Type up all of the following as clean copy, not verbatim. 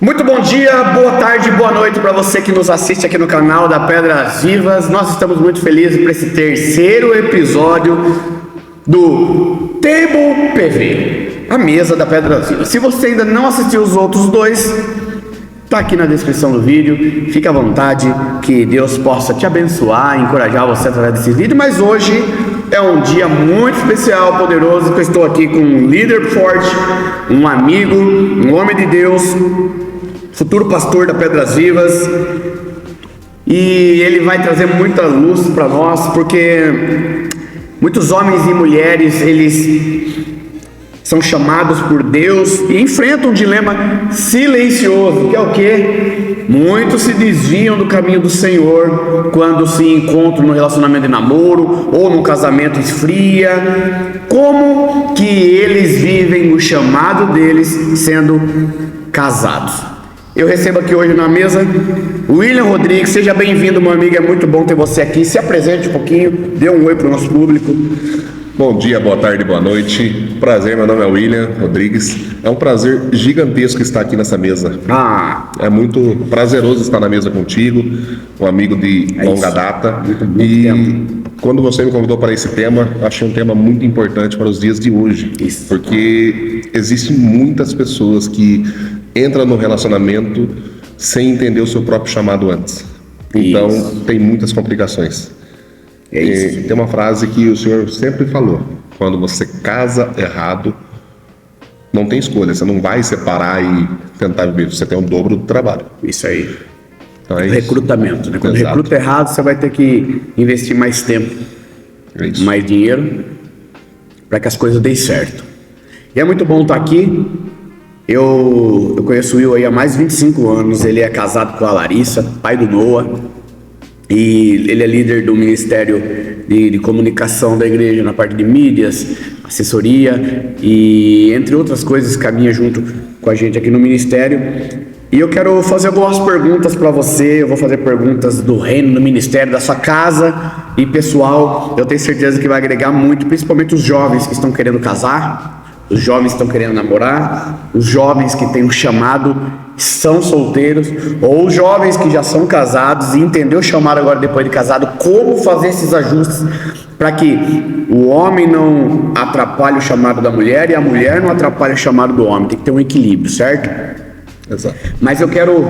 Muito bom dia, boa tarde, boa noite para você que nos assiste aqui no canal da Pedras Vivas. Nós estamos muito felizes por esse terceiro episódio do Table PV, a mesa da Pedras Vivas. Se você ainda não assistiu os outros dois, tá aqui na descrição do vídeo. Fique à vontade, que Deus possa te abençoar, encorajar você através desse vídeo. Mas hoje é um dia muito especial, poderoso, que eu estou aqui com um líder forte, um amigo, um homem de Deus, futuro pastor da Pedras Vivas, e ele vai trazer muita luz para nós, porque muitos homens e mulheres, eles são chamados por Deus e enfrentam um dilema silencioso, que é o quê? Muitos se desviam do caminho do Senhor quando se encontram no relacionamento de namoro ou num casamento esfria. Como que eles vivem o chamado deles sendo casados? Eu recebo aqui hoje na mesa William Rodrigues. Seja bem-vindo, meu amigo, é muito bom ter você aqui. Se apresente um pouquinho, dê um oi para o nosso público. Bom dia, boa tarde, boa noite. Prazer, meu nome é William Rodrigues. É um prazer gigantesco estar aqui nessa mesa. É muito prazeroso estar na mesa contigo, um amigo de longa data. Quando você me convidou para esse tema, achei um tema muito importante para os dias de hoje. Porque existem muitas pessoas que entram no relacionamento sem entender o seu próprio chamado antes. Então, tem muitas complicações. Tem uma frase que o senhor sempre falou: quando você casa errado, não tem escolha, você não vai separar e tentar viver, você tem o dobro do trabalho. Isso aí. Então é recrutamento, né? Quando recruta errado, você vai ter que investir mais tempo, mais dinheiro, para que as coisas deem certo. E é muito bom estar aqui. Eu conheço o Will aí há mais de 25 anos, ele é casado com a Larissa, pai do Noah. E ele é líder do Ministério de Comunicação da igreja, na parte de mídias, assessoria e, entre outras coisas, caminha junto com a gente aqui no Ministério. E eu quero fazer algumas perguntas para você. Eu vou fazer perguntas do reino, do ministério, da sua casa. E, pessoal, eu tenho certeza que vai agregar muito, principalmente os jovens que estão querendo casar, os jovens que estão querendo namorar, os jovens que têm um chamado, são solteiros, ou os jovens que já são casados e entendeu o chamado agora depois de casado, como fazer esses ajustes para que o homem não atrapalhe o chamado da mulher e a mulher não atrapalhe o chamado do homem. Tem que ter um equilíbrio, certo? Exato. Mas eu quero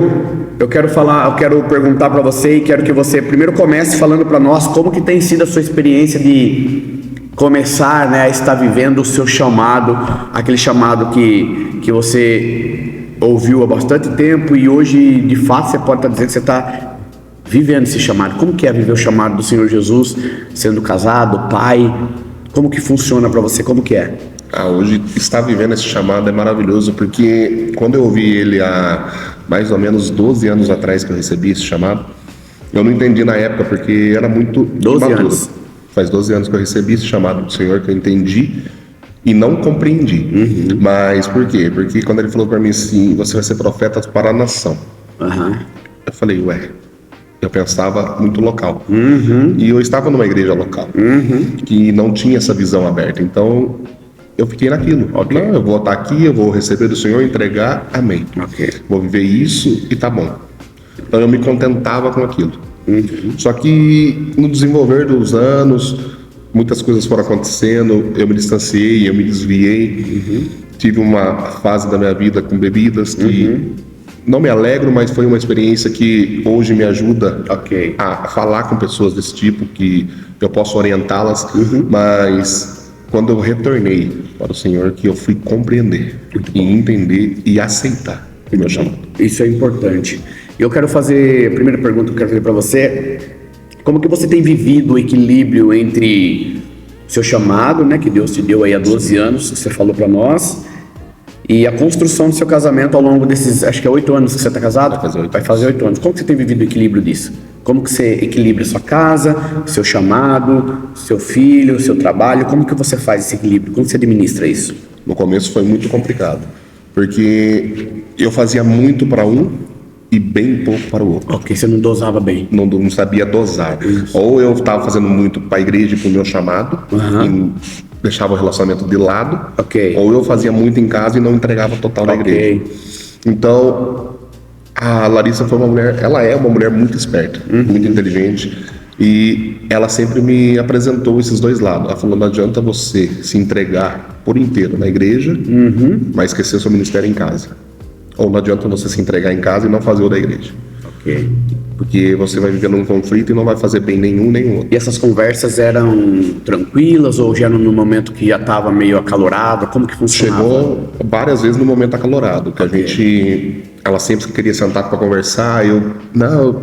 perguntar para você, e quero que você primeiro comece falando para nós como que tem sido a sua experiência de começar, né, a estar vivendo o seu chamado, aquele chamado que você ouviu há bastante tempo e hoje, de fato, você pode estar dizendo que você está vivendo esse chamado. Como que é viver o chamado do Senhor Jesus, sendo casado, pai? Como que funciona para você? Como que é? Hoje estar vivendo esse chamado é maravilhoso, porque quando eu ouvi ele há mais ou menos 12 anos atrás que eu recebi esse chamado, eu não entendi na época, porque era muito 12 imaturo. anos. Faz 12 anos que eu recebi esse chamado do Senhor, que eu entendi e não compreendi. Mas por quê? Porque quando ele falou para mim assim: você vai ser profeta para a nação. Eu falei, eu pensava muito local. E eu estava numa igreja local que não tinha essa visão aberta. Então eu fiquei naquilo. Não, eu vou estar aqui, eu vou receber do Senhor, entregar, amém. Vou viver isso e tá bom. Então eu me contentava com aquilo. Só que no desenvolver dos anos, muitas coisas foram acontecendo, eu me distanciei, eu me desviei. Tive uma fase da minha vida com bebidas que não me alegro, mas foi uma experiência que hoje me ajuda a falar com pessoas desse tipo, que eu posso orientá-las. Mas quando eu retornei para o Senhor, que eu fui compreender e entender e aceitar o meu chamado. Isso é importante. Eu quero fazer, a primeira pergunta que eu quero fazer para você: como que você tem vivido o equilíbrio entre seu chamado, né, que Deus te deu aí há 12 anos, que você falou para nós, e a construção do seu casamento ao longo desses, acho que é 8 anos que você está casado? Vai fazer 8 anos. Como que você tem vivido o equilíbrio disso? Como que você equilibra sua casa, seu chamado, seu filho, seu trabalho? Como que você faz esse equilíbrio? Como você administra isso? No começo foi muito complicado, porque eu fazia muito para um e bem pouco para o outro. Você não dosava bem. Não sabia dosar. Ou eu estava fazendo muito para a igreja e para o meu chamado, e deixava o relacionamento de lado, ou eu fazia muito em casa e não entregava total na igreja. Então, A Larissa foi uma mulher, ela é uma mulher muito esperta, muito inteligente, e ela sempre me apresentou esses dois lados. Ela falou: não adianta você se entregar por inteiro na igreja, mas esquecer seu ministério em casa. Ou não adianta você se entregar em casa e não fazer o da igreja. Ok. Porque você vai viver num conflito e não vai fazer bem nenhum nem outro. E essas conversas eram tranquilas ou já no momento que já estava meio acalorado? Como que funcionava? Chegou várias vezes no momento acalorado, que ela sempre queria sentar para conversar, eu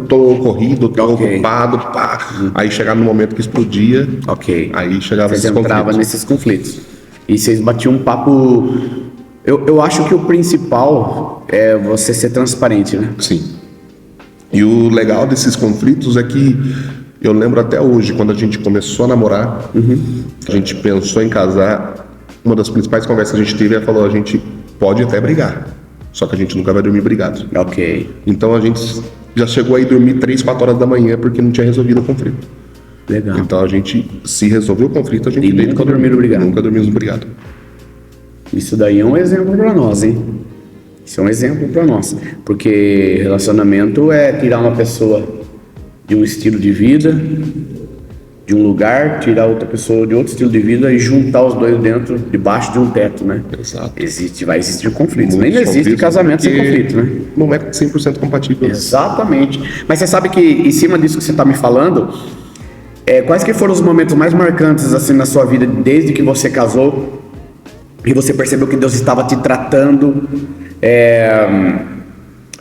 tô corrido, tô ocupado, pá. Aí chegava no momento que explodia, aí chegava Vocês entravam nesses conflitos. E vocês batiam um papo. Eu acho que o principal é você ser transparente, né? Sim. E o legal desses conflitos é que eu lembro até hoje, quando a gente começou a namorar, a gente pensou em casar, uma das principais conversas que a gente teve, ela falou: a gente pode até brigar, só que a gente nunca vai dormir brigado. Ok. Então a gente já chegou aí dormir 3, 4 horas da manhã porque não tinha resolvido o conflito. Legal. Então a gente, se resolveu o conflito, a gente nunca dormiram brigado. Nunca dormimos brigado. Isso daí é um exemplo para nós, hein? Isso é um exemplo para nós, porque relacionamento é tirar uma pessoa de um estilo de vida, de um lugar, tirar outra pessoa de outro estilo de vida e juntar os dois dentro, debaixo de um teto, né? Exato. Vai existir conflitos. Nem existe casamento sem conflito, né? Não é 100% compatível. Exatamente. Mas você sabe que, em cima disso que você está me falando, quais que foram os momentos mais marcantes assim na sua vida, desde que você casou e você percebeu que Deus estava te tratando,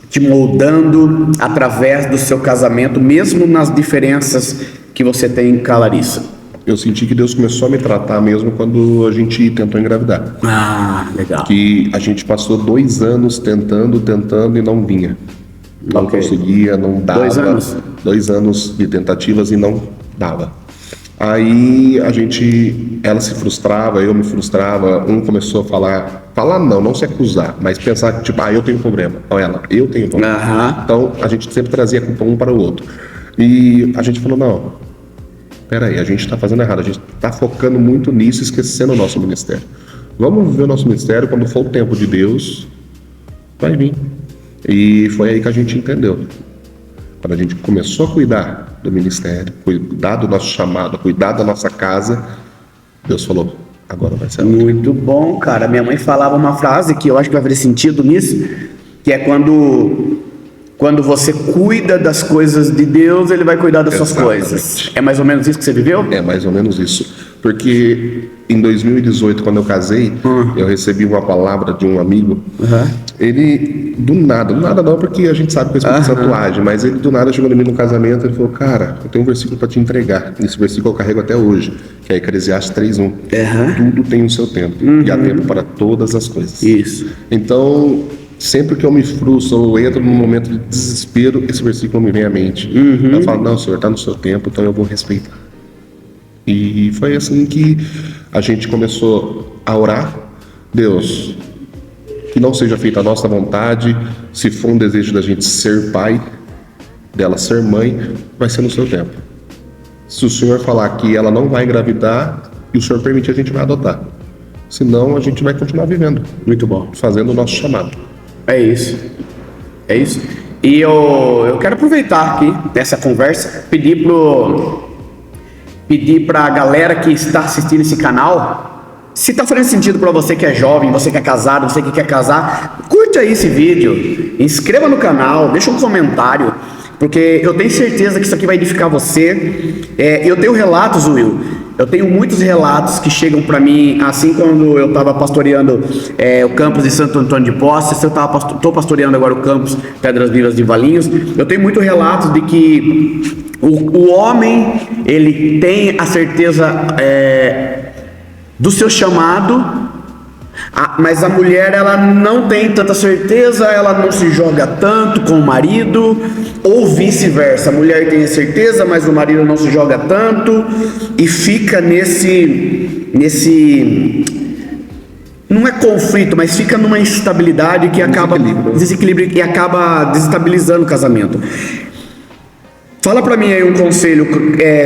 te moldando através do seu casamento, mesmo nas diferenças que você tem com a Larissa? Eu senti que Deus começou a me tratar mesmo quando a gente tentou engravidar. Ah, legal. Que a gente passou 2 anos tentando e não vinha. Não conseguia, não dava. 2 anos? 2 anos de tentativas e não dava. Aí ela se frustrava, eu me frustrava, um começou a falar não se acusar, mas pensar que tipo, eu tenho problema, ou ela, eu tenho problema. Então a gente sempre trazia a culpa um para o outro. E a gente falou: não, peraí, a gente está fazendo errado, a gente está focando muito nisso, esquecendo o nosso ministério. Vamos viver o nosso ministério, quando for o tempo de Deus, vai vir. E foi aí que a gente entendeu. Quando a gente começou a cuidar do ministério, cuidar do nosso chamado, cuidar da nossa casa, Deus falou: agora vai ser. Muito bom, cara. Minha mãe falava uma frase que eu acho que vai fazer sentido nisso, que é quando você cuida das coisas de Deus, Ele vai cuidar das suas coisas. É mais ou menos isso que você viveu? É mais ou menos isso. Porque em 2018, quando eu casei, eu recebi uma palavra de um amigo. Ele, do nada não, porque a gente sabe que o Espírito Santo age, mas ele do nada chegou em mim no casamento e falou: cara, eu tenho um versículo para te entregar. Esse versículo eu carrego até hoje, que é Eclesiastes 3:1. Tudo tem o seu tempo, e há tempo para todas as coisas. Isso. Então, sempre que eu me frustro ou entro num momento de desespero, esse versículo me vem à mente. Eu falo: não, Senhor, está no seu tempo, então eu vou respeitar. E foi assim que a gente começou a orar: Deus, que não seja feita a nossa vontade, se for um desejo da gente ser pai, dela ser mãe, vai ser no seu tempo. Se o Senhor falar que ela não vai engravidar e o Senhor permitir, a gente vai adotar. Senão a gente vai continuar vivendo. Muito bom. Fazendo o nosso chamado. É isso. E eu quero aproveitar aqui dessa conversa, pedir para a galera que está assistindo esse canal, se está fazendo sentido para você que é jovem, você que é casado, você que quer casar, curte aí esse vídeo, inscreva no canal, deixa um comentário, porque eu tenho certeza que isso aqui vai edificar você. Eu tenho relatos, Will, eu tenho muitos relatos que chegam para mim, assim quando eu estava pastoreando o campus de Santo Antônio de Poços, eu estou pastoreando agora o campus Pedras Vivas de Valinhos. Eu tenho muitos relatos de que o homem, ele tem a certeza do seu chamado, mas a mulher, ela não tem tanta certeza, ela não se joga tanto com o marido, ou vice-versa, a mulher tem a certeza, mas o marido não se joga tanto, e fica nesse não é conflito, mas fica numa instabilidade que acaba desequilíbrio, que acaba desestabilizando o casamento. Fala para mim aí um conselho,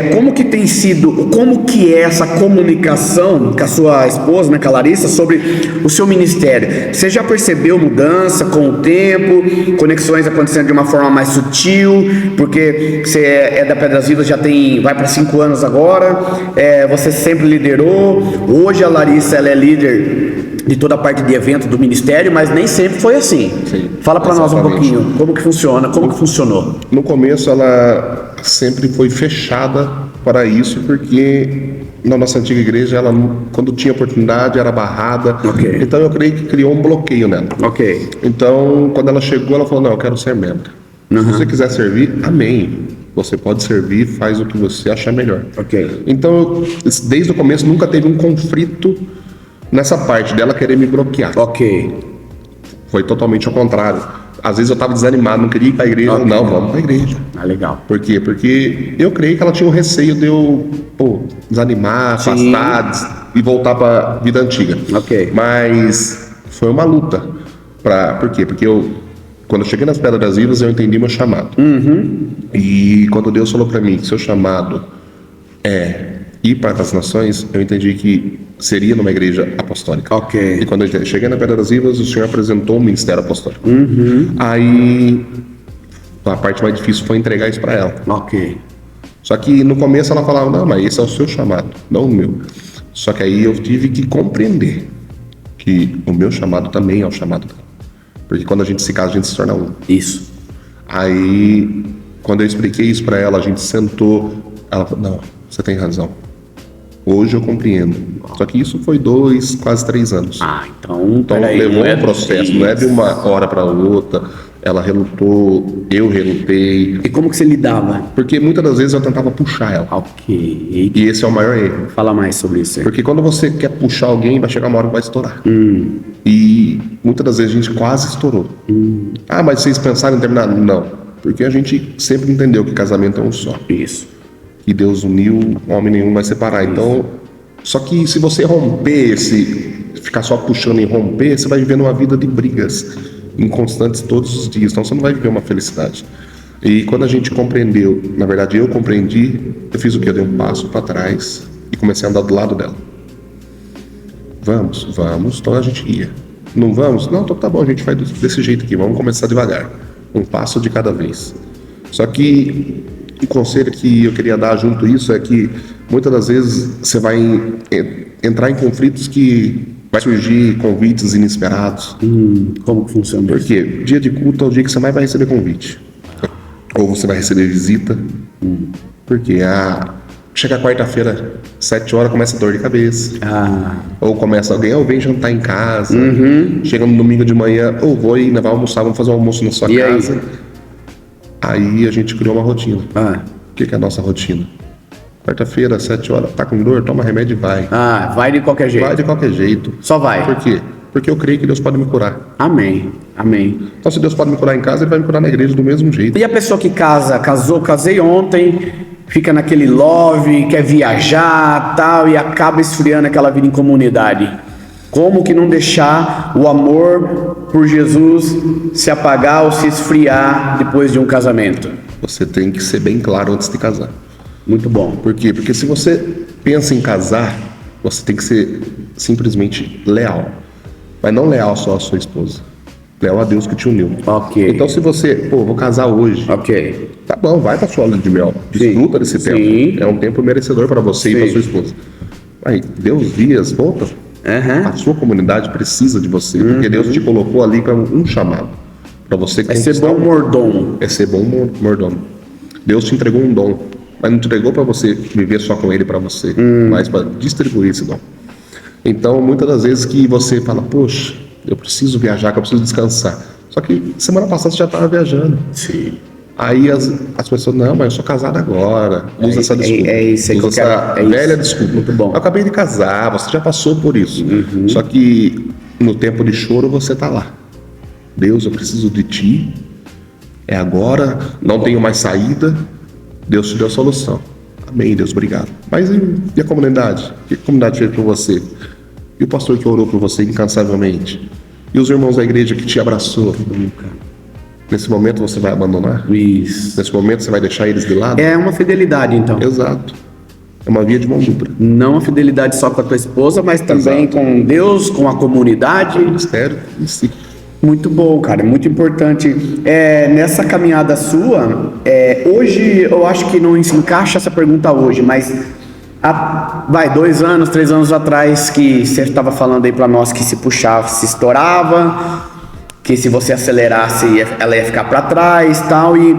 como que é essa comunicação com a sua esposa, né, com a Larissa, sobre o seu ministério? Você já percebeu mudança com o tempo, conexões acontecendo de uma forma mais sutil, porque você é da Pedras Vivas, vai para 5 anos agora, você sempre liderou, hoje a Larissa ela é líder de toda a parte de evento do ministério, mas nem sempre foi assim. Sim, fala para nós um pouquinho, como que funciona, como que funcionou? No começo ela sempre foi fechada para isso, porque na nossa antiga igreja, ela, quando tinha oportunidade, era barrada. Okay. Então eu creio que criou um bloqueio nela. Ok. Então, quando ela chegou, ela falou, não, eu quero ser membro. Se você quiser servir, amém. Você pode servir, faz o que você achar melhor. Ok. Então, desde o começo, nunca teve um conflito nessa parte dela querer me bloquear. Ok. Foi totalmente ao contrário. Às vezes eu estava desanimado, não queria ir para a igreja. Okay. Não, vamos para a igreja. Ah, legal. Por quê? Porque eu creio que ela tinha um receio de eu desanimar, afastar e voltar para a vida antiga. Ok. Mas foi uma luta. Por quê? Porque quando eu cheguei nas Pedras Vivas, eu entendi meu chamado. E quando Deus falou para mim que seu chamado é ir para as nações, eu entendi que seria numa igreja apostólica. Ok. E quando eu cheguei na Pedras Vivas, o Senhor apresentou um ministério apostólico. Aí a parte mais difícil foi entregar isso para ela. Ok. Só que no começo ela falava, não, mas esse é o seu chamado, não o meu. Só que aí eu tive que compreender que o meu chamado também é o chamado dela. Porque quando a gente se casa, a gente se torna um. Isso. Aí, quando eu expliquei isso para ela, a gente sentou, ela falou, não, você tem razão. Hoje eu compreendo. Só que isso foi 2, quase 3 anos. Ah, então Levou um processo, não é de uma hora para outra. Ela relutou, eu relutei. E como que você lidava? Porque muitas das vezes eu tentava puxar ela. Ok. E esse é o maior erro. Fala mais sobre isso aí. Porque quando você quer puxar alguém, vai chegar uma hora que vai estourar. E muitas das vezes a gente quase estourou. Ah, mas vocês pensaram em terminar? Não. Porque a gente sempre entendeu que casamento é um só. Isso. Que Deus uniu, homem nenhum vai separar. Então, só que se você romper, ficar só puxando e romper, você vai viver numa vida de brigas inconstantes todos os dias. Então você não vai viver uma felicidade. E quando a gente compreendeu, na verdade eu compreendi, eu fiz o quê? Eu dei um passo para trás e comecei a andar do lado dela. Vamos, então a gente ia. Não vamos? Não, então tá bom, a gente vai desse jeito aqui, vamos começar devagar. Um passo de cada vez. Só que o conselho que eu queria dar junto a isso é que muitas das vezes você vai entrar em conflitos que vai surgir convites inesperados. Como que funciona Por isso? quê? Dia de culto é o dia que você mais vai receber convite. Ou você vai receber visita. Porque chega quarta-feira, 7 horas, começa a dor de cabeça. Ou começa alguém, vem jantar em casa. Chega no domingo de manhã, vou ir, vai almoçar, vamos fazer um almoço na sua casa. Aí a gente criou uma rotina. O que é a nossa rotina? Quarta-feira, 7 horas, tá com dor? Toma remédio e vai. Vai de qualquer jeito. Vai de qualquer jeito. Só vai. Por quê? Porque eu creio que Deus pode me curar. Amém. Então se Deus pode me curar em casa, Ele vai me curar na igreja do mesmo jeito. E a pessoa que casei ontem, fica naquele love, quer viajar, tal, e acaba esfriando aquela vida em comunidade. Como que não deixar o amor por Jesus se apagar ou se esfriar depois de um casamento? Você tem que ser bem claro antes de casar. Muito bom. Por quê? Porque se você pensa em casar, você tem que ser simplesmente leal. Mas não leal só à sua esposa. Leal a Deus que te uniu. Ok. Então se você, vou casar hoje. Ok. Tá bom, vai pra sua lua de mel. Desfruta desse tempo. Sim. É um tempo merecedor para você e para sua esposa. Aí, dê uns dias, volta. A sua comunidade precisa de você, porque Deus te colocou ali para um chamado. Para você ser bom mordomo. É ser bom mordomo. Deus te entregou um dom, mas não te entregou para você viver só com ele para você, mas para distribuir esse dom. Então, muitas das vezes que você fala, poxa, eu preciso viajar, que eu preciso descansar. Só que semana passada você já estava viajando. Sim. Aí as pessoas, não, mas eu sou casado agora. Usa essa desculpa. Isso aí que eu Usa quero. essa velha desculpa. Muito bom. Eu acabei de casar, você já passou por isso. Só que no tempo de choro você está lá. Deus, eu preciso de ti. É agora, não tenho mais saída. Deus te deu a solução. Amém, Deus, obrigado. Mas e a comunidade? O que a comunidade fez por você? E o pastor que orou por você incansavelmente? E os irmãos da igreja que te abraçou? Nesse momento você vai abandonar? Isso. Nesse momento você vai deixar eles de lado? É uma fidelidade, então. Exato. É uma via de mão dupla. Não a fidelidade só com a tua esposa, mas também com Deus, com a comunidade. Ministério em si. Muito bom, cara, muito importante. Nessa caminhada sua, hoje eu acho que não se encaixa essa pergunta hoje, mas vai 2 anos, 3 anos atrás que você estava falando aí para nós que se puxava, se estourava, que se você acelerasse ela ia ficar para trás, tal. E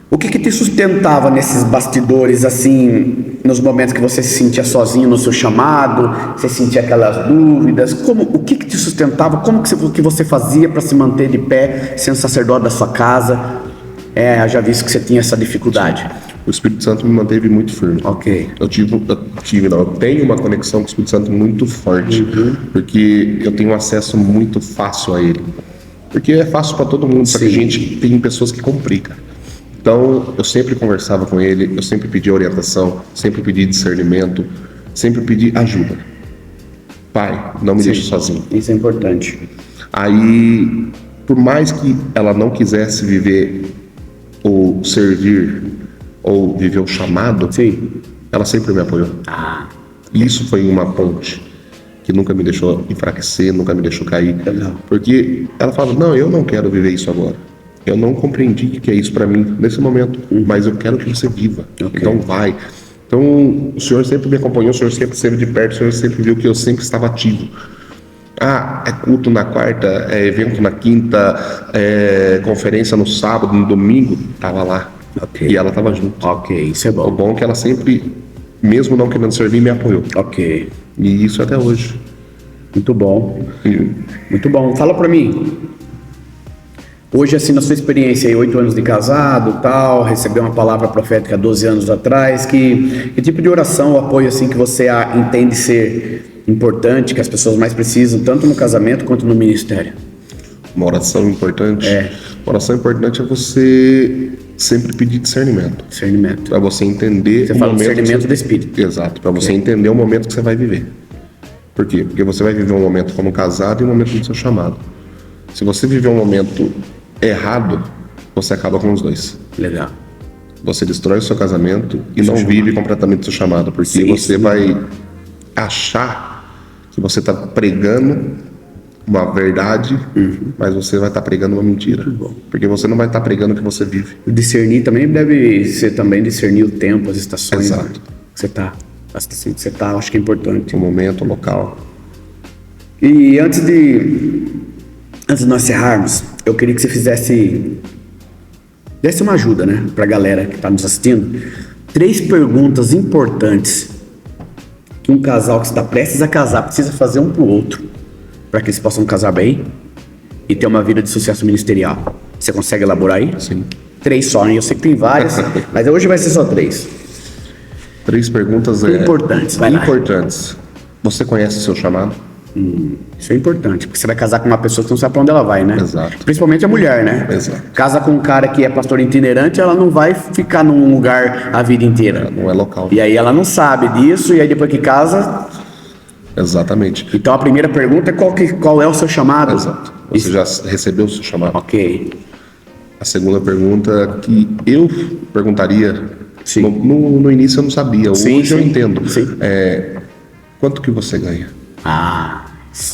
o que te sustentava nesses bastidores, assim, nos momentos que você se sentia sozinho no seu chamado, você sentia aquelas dúvidas? O que te sustentava? Como que você fazia para se manter de pé, sendo sacerdote da sua casa? Eu já vi que você tinha essa dificuldade. O Espírito Santo me manteve muito firme. Ok. Eu tenho uma conexão com o Espírito Santo muito forte, porque eu tenho acesso muito fácil a ele. Porque é fácil para todo mundo, só que a gente tem pessoas que complicam. Então, eu sempre conversava com ele, eu sempre pedi orientação, sempre pedi discernimento, sempre pedi ajuda. Pai, não me deixe sozinho. Isso é importante. Aí, por mais que ela não quisesse viver ou servir ou viver o chamado, ela sempre me apoiou. Isso foi uma ponte que nunca me deixou enfraquecer, nunca me deixou cair. Porque ela falava, não, eu não quero viver isso agora. Eu não compreendi o que é isso para mim nesse momento, mas eu quero que você viva. Então vai. Então o Senhor sempre me acompanhou, o Senhor sempre esteve de perto, o Senhor sempre viu que eu sempre estava ativo. É culto na quarta, é evento na quinta, é conferência no sábado, no domingo, estava lá. E ela estava junto. Isso é bom. O bom é que ela sempre, mesmo não querendo servir, me apoiou. E isso até hoje. Muito bom. Muito bom. Fala para mim. Hoje, assim, na sua experiência aí, 8 anos de casado, tal, recebeu uma palavra profética 12 anos atrás, que tipo de oração ou apoio, assim, que você entende ser importante, que as pessoas mais precisam, tanto no casamento quanto no ministério? Uma oração importante? Uma oração importante é você sempre pedir discernimento. Para você entender o momento. Discernimento do Espírito. Exato, para você entender o momento que você vai viver. Por quê? Porque você vai viver um momento como casado e um momento do seu chamado. Se você viver um momento errado, você acaba com os dois. Legal. Você destrói o seu casamento e não vive completamente o seu chamado, porque você vai achar que você está pregando uma verdade, mas você vai estar pregando uma mentira. Porque você não vai estar pregando o que você vive. Discernir também deve ser discernir o tempo, as estações. Exato. A estação que você está, acho que é importante. O momento, o local. E antes de nós encerrarmos, eu queria que você desse uma ajuda, né, pra galera que tá nos assistindo. 3 perguntas importantes que um casal que está prestes a casar precisa fazer um pro outro, para que eles possam casar bem e ter uma vida de sucesso ministerial. Você consegue elaborar aí? Sim. 3 só, hein? Eu sei que tem várias, mas hoje vai ser só 3. 3 perguntas importantes, vai lá. Importantes. Você conhece o seu chamado? Isso é importante, porque você vai casar com uma pessoa que não sabe pra onde ela vai, né? Exato. Principalmente a mulher, né? Exato. Casa com um cara que é pastor itinerante, ela não vai ficar num lugar a vida inteira. Não é local. E aí ela não sabe disso, e aí depois que casa... Exatamente. Então a primeira pergunta é qual é o seu chamado? Exato. Você já recebeu o seu chamado? Ok. A segunda pergunta que eu perguntaria, no início eu não sabia, hoje eu entendo. Quanto que você ganha?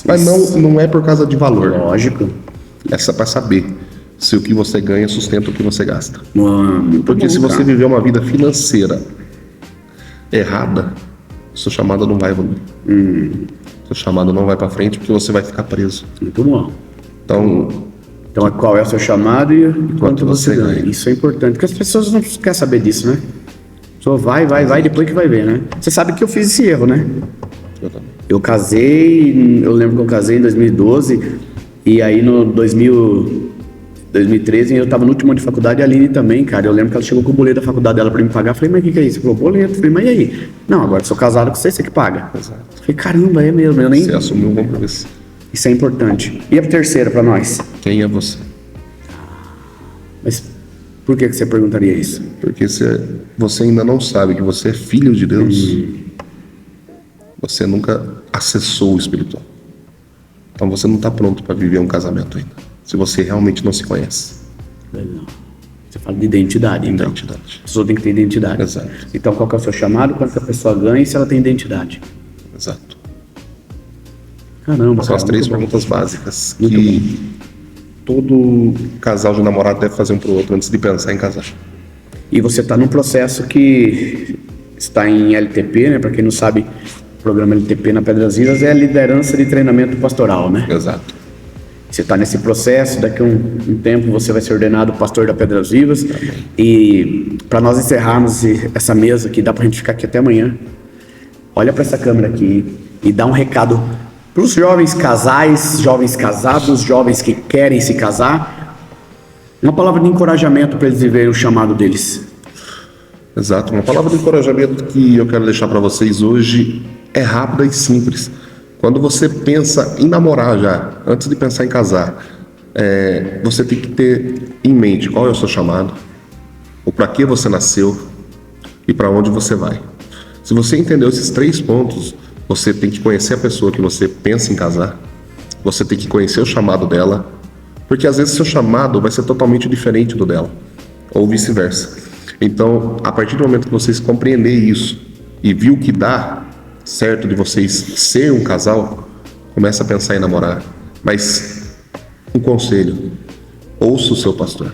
Mas não é por causa de valor. Lógico. É só para saber se o que você ganha sustenta o que você gasta. Porque se você viver uma vida financeira errada, sua chamada não vai evoluir. Sua chamada não vai para frente porque você vai ficar preso. Muito bom. Então qual é o seu chamado e quanto você ganha? Isso é importante, porque as pessoas não querem saber disso, né? Só vai, depois que vai ver, né? Você sabe que eu fiz esse erro, né? Eu casei, eu lembro que eu casei em 2012, e aí no 2013 eu tava no último ano de faculdade, e a Aline também, cara. Eu lembro que ela chegou com o boleto da faculdade dela pra me pagar. Eu falei, mas o que é isso? Ela falou, boleto. Eu falei, mas e aí? Não, agora eu sou casado com você que paga. Exato. Eu falei, caramba, é mesmo. Você assumiu um compromisso. Isso é importante. E a terceira pra nós? Quem é você? Mas por que você perguntaria isso? Porque se você ainda não sabe que você é filho de Deus, você nunca acessou o espiritual. Então você não está pronto para viver um casamento ainda. se você realmente não se conhece. Legal. Você fala de identidade, então. Identidade. A pessoa tem que ter identidade. Exato. Então, qual que é o seu chamado, quanto que a pessoa ganha e se ela tem identidade. Exato. Caramba, São as três muito bom. perguntas básicas Muito que todo casal de namorado deve fazer um pro outro antes de pensar em casar. E você está num processo que está em LTP, né? Para quem não sabe, o programa LTP na Pedras Vivas é a liderança de treinamento pastoral, né? Exato. Você está nesse processo, daqui a um tempo você vai ser ordenado pastor da Pedras Vivas. E para nós encerrarmos essa mesa aqui, dá para a gente ficar aqui até amanhã. Olha para essa câmera aqui e dá um recado para os jovens casais, jovens casados, jovens que querem se casar. Uma palavra de encorajamento para eles viverem o chamado deles. Exato. Uma palavra de encorajamento que eu quero deixar para vocês hoje é rápida e simples. Quando você pensa em namorar já, antes de pensar em casar, você tem que ter em mente qual é o seu chamado, o para que você nasceu e para onde você vai. Se você entendeu esses 3 pontos, você tem que conhecer a pessoa que você pensa em casar, você tem que conhecer o chamado dela, porque às vezes seu chamado vai ser totalmente diferente do dela, ou vice-versa. Então, a partir do momento que vocês compreenderem isso e viu que dá certo de vocês ser um casal, começa a pensar em namorar. Mas um conselho: ouça o seu pastor.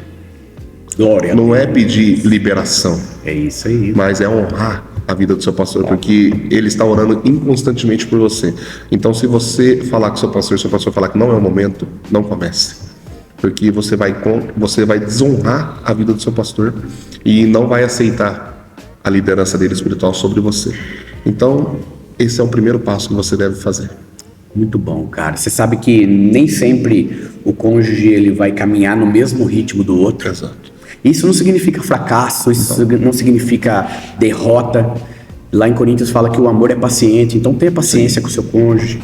Glória. Não é pedir liberação, É isso aí. mas é honrar a vida do seu pastor, porque ele está orando inconstantemente por você. Então, se você falar com seu pastor falar que não é o momento, não comece, porque você vai desonrar a vida do seu pastor e não vai aceitar a liderança dele espiritual sobre você. Então, esse é o primeiro passo que você deve fazer. Muito bom, cara. Você sabe que nem sempre o cônjuge ele vai caminhar no mesmo ritmo do outro. Exato. Isso não significa fracasso, isso não significa derrota. Lá em Coríntios fala que o amor é paciente, então tenha paciência com o seu cônjuge,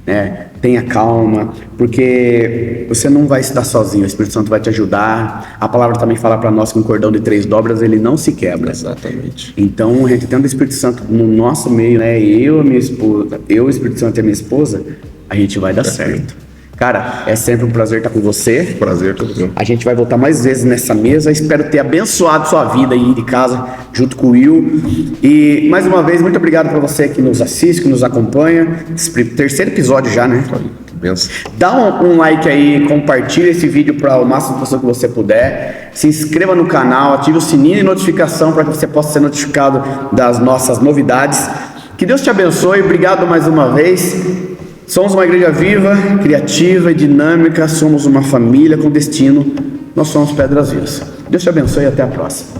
né? Tenha calma, porque você não vai estar sozinho, o Espírito Santo vai te ajudar. A palavra também fala para nós que um cordão de 3 dobras ele não se quebra. Exatamente. Então, a gente tendo o Espírito Santo no nosso meio, né? Eu, a minha esposa, o Espírito Santo e a minha esposa, a gente vai dar certo. Cara, é sempre um prazer estar com você. Prazer todo meu. A gente vai voltar mais vezes nessa mesa. Espero ter abençoado sua vida aí de casa, junto com o Will. E, mais uma vez, muito obrigado para você que nos assiste, que nos acompanha. Esse 3º episódio já, né? Que benção. Dá um like aí, compartilha esse vídeo para o máximo de pessoas que você puder. Se inscreva no canal, ative o sininho de notificação para que você possa ser notificado das nossas novidades. Que Deus te abençoe. Obrigado mais uma vez. Somos uma igreja viva, criativa e dinâmica. Somos uma família com destino. Nós somos Pedras Vivas. Deus te abençoe e até a próxima.